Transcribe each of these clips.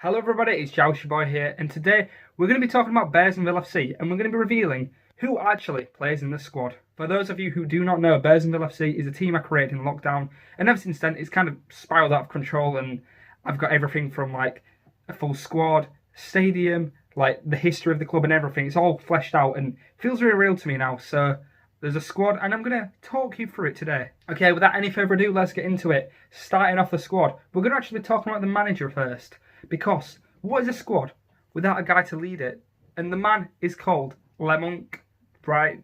Hello everybody, it's Joushy Boy here, and today we're going to be talking about Bearsenville FC, and we're going to be revealing who actually plays in this squad. For those of you who do not know, Bearsenville FC is a team I created in lockdown, and ever since then it's kind of spiraled out of control, and I've got everything from like a full squad, stadium, like the history of the club and everything. It's all fleshed out and feels really real to me now, so there's a squad, and I'm going to talk you through it today. Okay, without any further ado, let's get into it. Starting off the squad, we're going to actually be talking about the manager first. Because what is a squad without a guy to lead it? And the man is called Le Monk, right?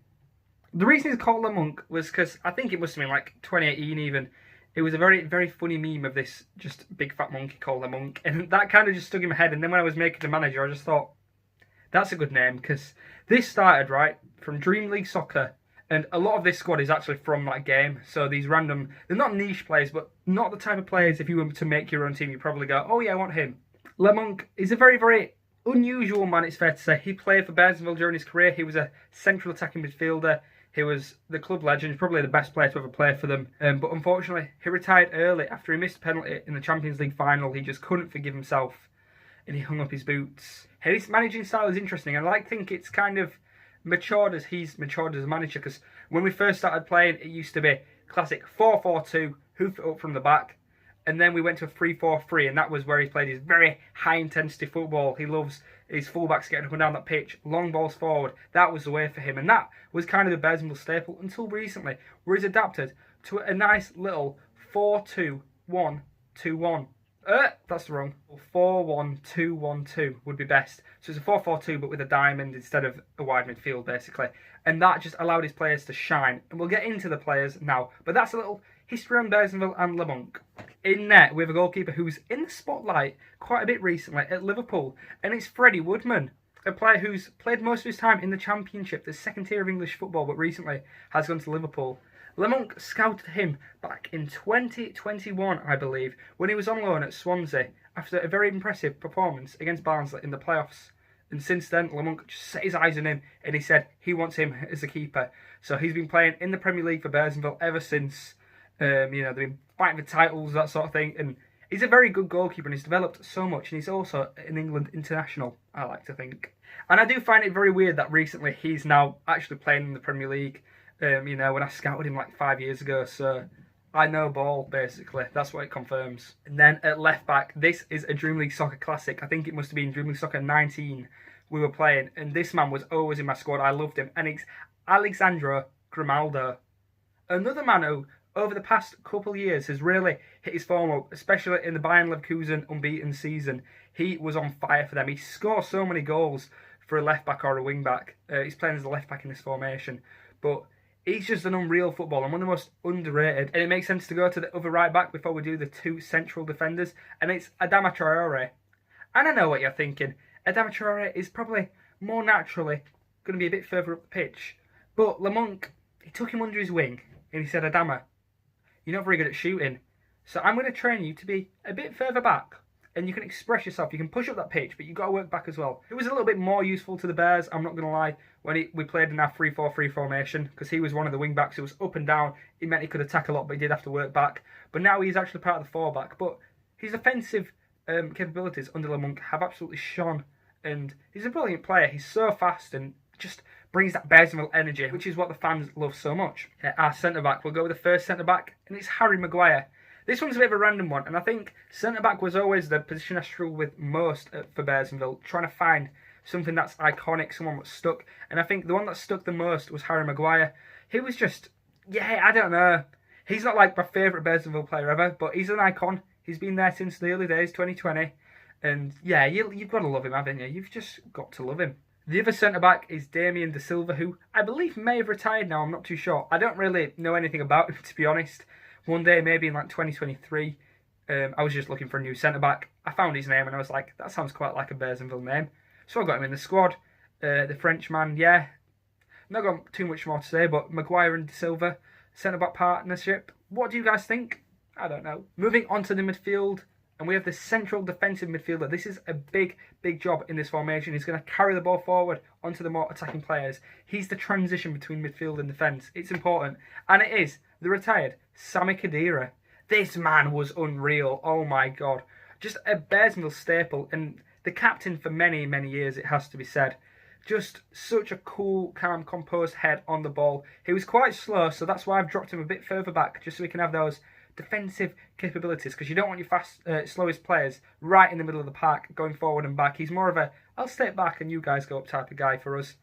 The reason he's called Le Monk was because I think it must have been like 2018 even. It was a very, very funny meme of this just big fat monkey called Le Monk. And that kind of just stuck in my head. And then when I was making the manager, I just thought, that's a good name. Because this started, right, from Dream League Soccer. And a lot of this squad is actually from that game. So these random, they're not niche players, but not the type of players, if you were to make your own team, you probably go, oh yeah, I want him. Le Monk is a very, very unusual man, it's fair to say. He played for Bearsenville during his career. He was a central attacking midfielder. He was the club legend, probably the best player to ever play for them. But unfortunately, he retired early after he missed a penalty in the Champions League final. He just couldn't forgive himself, and he hung up his boots. His managing style is interesting, and I think it's kind of matured as he's matured as a manager, because when we first started playing, it used to be classic 4-4-2, hoof it up from the back. And then we went to a 3-4-3, and that was where he played his very high-intensity football. He loves his fullbacks getting up and down that pitch, long balls forward. That was the way for him, and that was kind of the Bearsenville staple until recently, where he's adapted to a nice little 4-2-1-2-1. That's wrong. 4-1-2-1-2 would be best. So it's a 4-4-2, but with a diamond instead of a wide midfield, basically. And that just allowed his players to shine. And we'll get into the players now. But that's a little history on Bearsenville and Le Monk. In net, we have a goalkeeper who's in the spotlight quite a bit recently at Liverpool. And it's Freddie Woodman, a player who's played most of his time in the Championship, the second tier of English football, but recently has gone to Liverpool. Le Monk scouted him back in 2021, I believe, when he was on loan at Swansea after a very impressive performance against Barnsley in the playoffs. And since then, Le Monk just set his eyes on him and he said he wants him as a keeper. So he's been playing in the Premier League for Bearsenville ever since. They've been fighting for titles, that sort of thing. And he's a very good goalkeeper and he's developed so much. And he's also an England international, I like to think. And I do find it very weird that recently he's now actually playing in the Premier League. When I scouted him like 5 years ago, so I know ball, basically. That's what it confirms. And then at left back, this is a Dream League Soccer classic. I think it must have been Dream League Soccer 19 we were playing, and this man was always in my squad. I loved him, and it's Alexandro Grimaldo. Another man who, over the past couple of years, has really hit his form up, especially in the Bayern Leverkusen unbeaten season. He was on fire for them. He scored so many goals for a left back or a wing back. He's playing as a left back in this formation, but he's just an unreal footballer and one of the most underrated. And it makes sense to go to the other right back before we do the two central defenders. And it's Adama Traore. And I know what you're thinking. Adama Traore is probably more naturally going to be a bit further up the pitch. But Le Monk, he took him under his wing and he said, Adama, you're not very good at shooting. So I'm going to train you to be a bit further back. And you can express yourself. You can push up that pitch, but you've got to work back as well. It was a little bit more useful to the Bears, I'm not going to lie, when we played in our 3-4-3 formation, because he was one of the wing-backs who was up and down. It meant he could attack a lot, but he did have to work back. But now he's actually part of the four-back. But his offensive capabilities under Le Monk have absolutely shone. And he's a brilliant player. He's so fast and just brings that Bearsenville energy, which is what the fans love so much. Our centre-back, we'll go with the first centre-back, and it's Harry Maguire. This one's a bit of a random one, and I think centre-back was always the position I struggled with most for Bearsenville, trying to find something that's iconic, someone that's stuck. And I think the one that stuck the most was Harry Maguire. He was just, I don't know. He's not like my favourite Bearsenville player ever, but he's an icon. He's been there since the early days, 2020. And yeah, you've got to love him, haven't you? You've just got to love him. The other centre-back is Damien De Silva, who I believe may have retired now, I'm not too sure. I don't really know anything about him, to be honest. One day, maybe in like 2023, I was just looking for a new centre-back. I found his name and I was like, that sounds quite like a Bearsenville name. So I got him in the squad. The Frenchman, yeah. Not got too much more to say, but Maguire and De Silva, centre-back partnership. What do you guys think? I don't know. Moving on to the midfield, and we have the central defensive midfielder. This is a big, big job in this formation. He's going to carry the ball forward onto the more attacking players. He's the transition between midfield and defence. It's important. And it is the retired Sami Khedira. This man was unreal. Oh my God. Just a Bearsenville staple and the captain for many, many years, it has to be said. Just such a cool, calm, composed head on the ball. He was quite slow, so that's why I've dropped him a bit further back, just so he can have those defensive capabilities, because you don't want your slowest players right in the middle of the park going forward and back. He's more of a, I'll step back and you guys go up type of guy for us.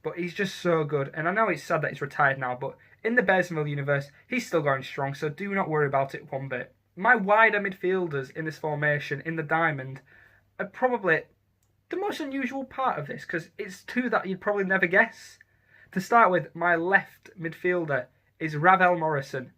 But he's just so good. And I know it's sad that he's retired now, but in the Bearsenville universe, he's still going strong, so do not worry about it one bit. My wider midfielders in this formation, in the diamond, are probably the most unusual part of this, because it's two that you'd probably never guess. To start with, my left midfielder is Ravel Morrison.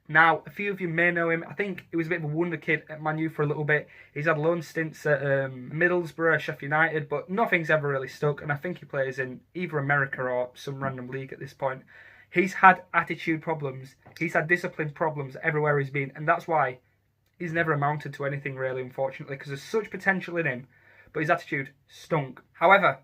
Now, a few of you may know him. I think he was a bit of a wonder kid at Man U for a little bit. He's had loan stints at Middlesbrough, Sheffield United, but nothing's ever really stuck, and I think he plays in either America or some random league at this point. He's had attitude problems. He's had discipline problems everywhere he's been, and that's why he's never amounted to anything really, unfortunately, because there's such potential in him, but his attitude stunk. However,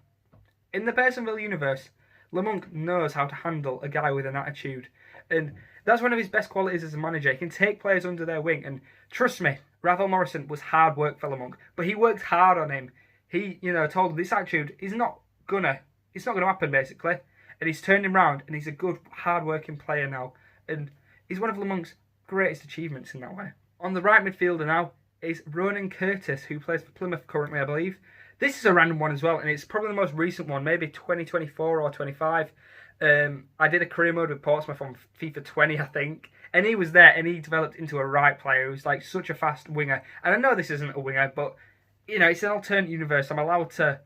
in the Bearsenville universe, Lamont knows how to handle a guy with an attitude, and that's one of his best qualities as a manager. He can take players under their wing, and trust me, Ravel Morrison was hard work for Lamont, but he worked hard on him. He, told him this attitude it's not gonna happen, basically, and he's turned him round, and he's a good, hard-working player now, and he's one of Lamont's greatest achievements in that way. On the right midfielder now is Ronan Curtis, who plays for Plymouth currently, I believe. This is a random one as well, and it's probably the most recent one, maybe 2024 or 25. I did a career mode with Portsmouth on FIFA 20, I think, and he was there, and he developed into a right player who's like such a fast winger. And I know this isn't a winger, but it's an alternate universe. I'm allowed to,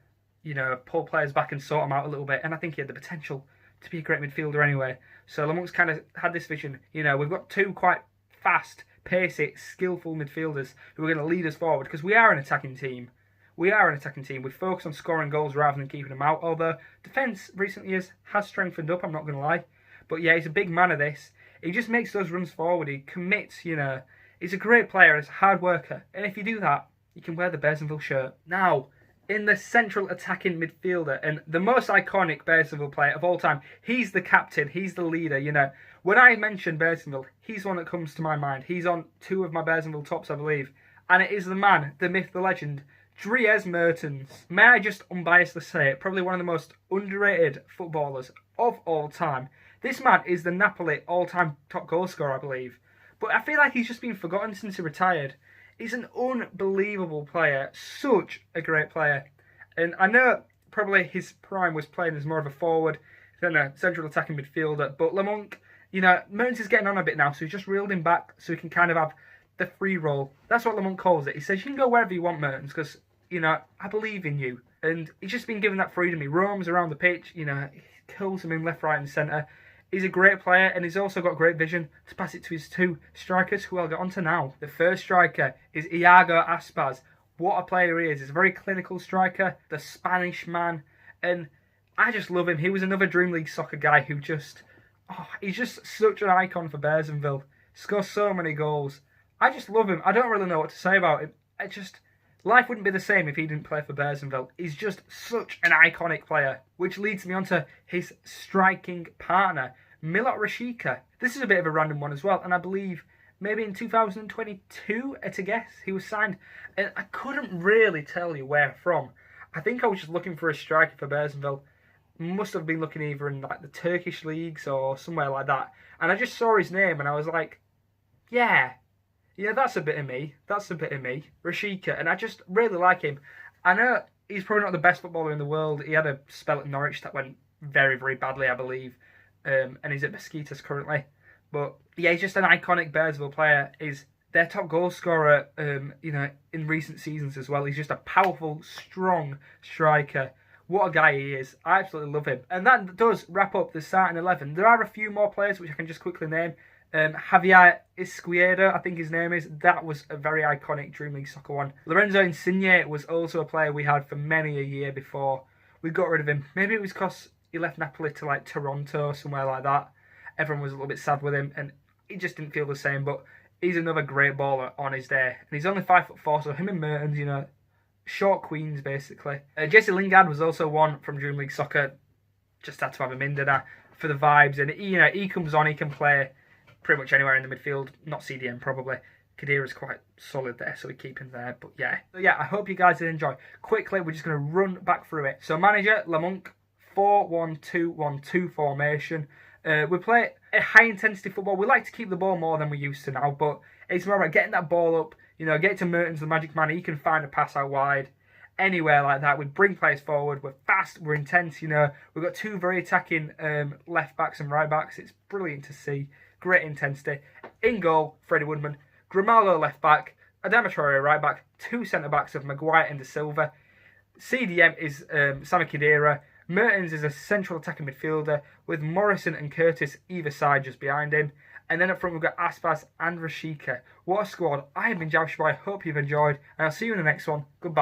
pull players back and sort them out a little bit, and I think he had the potential to be a great midfielder anyway. So Lamont's kind of had this vision. We've got two quite fast, pacey, skillful midfielders who are going to lead us forward, because we are an attacking team. We focus on scoring goals rather than keeping them out, although defence recent years has strengthened up, I'm not going to lie. But yeah, he's a big man of this. He just makes those runs forward. He commits, He's a great player. He's a hard worker. And if you do that, you can wear the Bearsenville shirt. Now, in the central attacking midfielder, and the most iconic Bearsenville player of all time, he's the captain, he's the leader, When I mention Bearsenville, he's one that comes to my mind. He's on two of my Bearsenville tops, I believe. And it is the man, the myth, the legend, Dries Mertens. May I just unbiasedly say it, probably one of the most underrated footballers of all time. This man is the Napoli all-time top goal scorer, I believe. But I feel like he's just been forgotten since he retired. He's an unbelievable player, such a great player. And I know probably his prime was playing as more of a forward than a central attacking midfielder, but Lamont, Mertens is getting on a bit now, so he's just reeled him back so he can kind of have the free roll. That's what Lamont calls it. He says, you can go wherever you want, Mertens, because, I believe in you. And he's just been given that freedom. He roams around the pitch, he kills him in left, right and centre. He's a great player, and he's also got great vision to pass it to his two strikers, who I'll get onto now. The first striker is Iago Aspas. What a player he is. He's a very clinical striker, the Spanish man, and I just love him. He was another Dream League soccer guy who he's just such an icon for Bearsenville. Scores so many goals. I just love him. I don't really know what to say about him. Life wouldn't be the same if he didn't play for Bearsenville. He's just such an iconic player, which leads me on to his striking partner, Milot Rashica. This is a bit of a random one as well, and I believe maybe in 2022, at a guess, he was signed. And I couldn't really tell you where from. I think I was just looking for a striker for Bearsenville. Must have been looking either in like the Turkish leagues or somewhere like that. And I just saw his name and I was like, yeah, that's a bit of me. Rashica. And I just really like him. I know he's probably not the best footballer in the world. He had a spell at Norwich that went very, very badly, I believe. And he's at Besiktas currently. But yeah, he's just an iconic Bearsenville player. He's their top goal scorer, in recent seasons as well. He's just a powerful, strong striker. What a guy he is. I absolutely love him. And that does wrap up the starting 11. There are a few more players which I can just quickly name. Javier Izquierdo, I think his name is. That was a very iconic Dream League soccer one. Lorenzo Insigne was also a player we had for many a year before we got rid of him. Maybe it was because he left Napoli to like Toronto or somewhere like that. Everyone was a little bit sad with him and he just didn't feel the same. But he's another great baller on his day. And he's only 5'4", so him and Mertens, short queens basically. Jesse Lingard was also one from Dream League soccer. Just had to have him in, didn't I? For the vibes. And he comes on, he can play pretty much anywhere in the midfield. Not CDM probably. Khedira's quite solid there, so we keep him there. But yeah. So yeah, I hope you guys did enjoy. Quickly, we're just going to run back through it. So manager, Lamunk, 4-1-2-1-2 formation. We play a high-intensity football. We like to keep the ball more than we used to now, but it's more about getting that ball up, you know, get to Mertens, the magic man. He can find a pass out wide. Anywhere like that, we bring players forward. We're fast, we're intense, you know. We've got two very attacking left backs and right backs. It's brilliant to see. Great intensity. In goal, Freddie Woodman. Grimaldo left back. Adama Traore right back. Two centre backs of Maguire and De Silva. CDM is Sami Khedira. Mertens is a central attacking midfielder with Morrison and Curtis either side just behind him. And then up front we've got Aspas and Rashika. What a squad. I have been Joshua. I hope you've enjoyed. And I'll see you in the next one. Goodbye.